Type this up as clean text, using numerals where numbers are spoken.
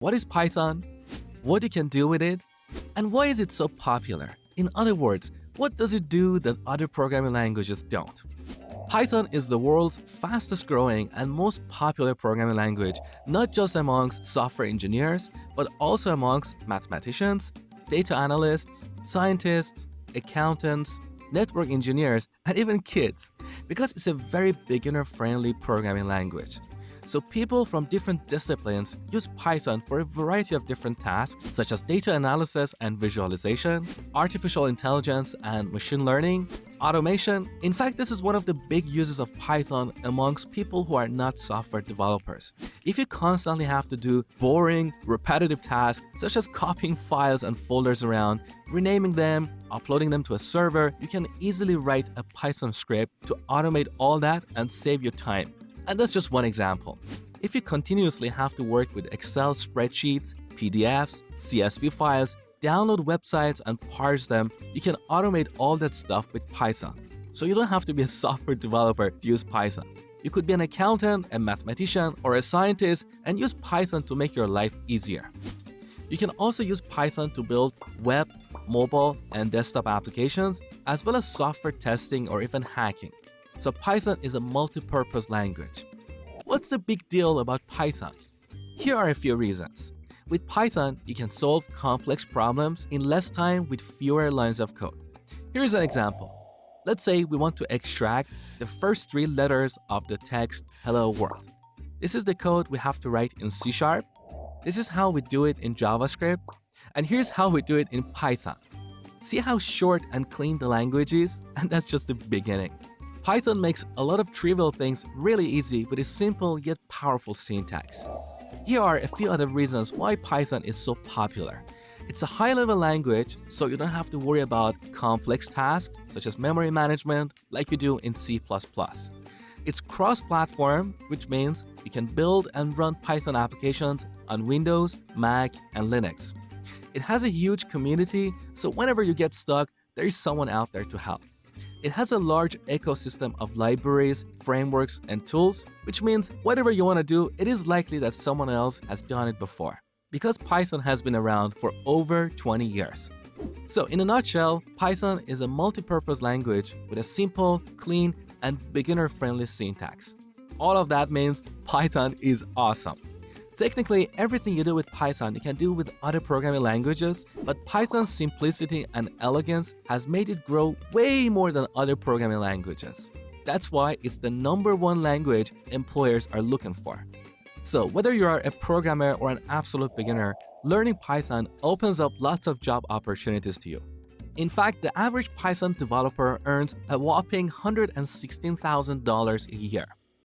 What is Python? What you can do with it? And why is it so popular? In other words, what does it do that other programming languages don't? Python is the world's fastest growing and most popular programming language, not just amongst software engineers, but also amongst mathematicians, data analysts, scientists, accountants, network engineers, and even kids, because it's a very beginner-friendly programming language. So people from different disciplines use Python for a variety of different tasks, such as data analysis and visualization, artificial intelligence and machine learning, automation. In fact, this is one of the big uses of Python amongst people who are not software developers. If you constantly have to do boring, repetitive tasks, such as copying files and folders around, renaming them, uploading them to a server, you can easily write a Python script to automate all that and save you time. And that's just one example. If you continuously have to work with Excel spreadsheets, PDFs, CSV files, download websites and parse them, you can automate all that stuff with Python. So you don't have to be a software developer to use Python. You could be an accountant, a mathematician, or a scientist and use Python to make your life easier. You can also use Python to build web, mobile, and desktop applications, as well as software testing or even hacking. So Python is a multi-purpose language. What's the big deal about Python? Here are a few reasons. With Python, you can solve complex problems in less time with fewer lines of code. Here's an example. Let's say we want to extract the first 3 letters of the text "Hello World." This is the code we have to write in C#. This is how we do it in JavaScript. And here's how we do it in Python. See how short and clean the language is? And that's just the beginning. Python makes a lot of trivial things really easy with a simple yet powerful syntax. Here are a few other reasons why Python is so popular. It's a high-level language, so you don't have to worry about complex tasks such as memory management like you do in C++. It's cross-platform, which means you can build and run Python applications on Windows, Mac, and Linux. It has a huge community, so whenever you get stuck, there is someone out there to help. It has a large ecosystem of libraries, frameworks, and tools, which means whatever you want to do, it is likely that someone else has done it before, because Python has been around for over 20 years. So in a nutshell, Python is a multi-purpose language with a simple, clean, and beginner-friendly syntax. All of that means Python is awesome. Technically, everything you do with Python you can do with other programming languages, but Python's simplicity and elegance has made it grow way more than other programming languages. That's why it's the #1 language employers are looking for. So whether you are a programmer or an absolute beginner, learning Python opens up lots of job opportunities to you. In fact, the average Python developer earns a whopping $116,000 a year.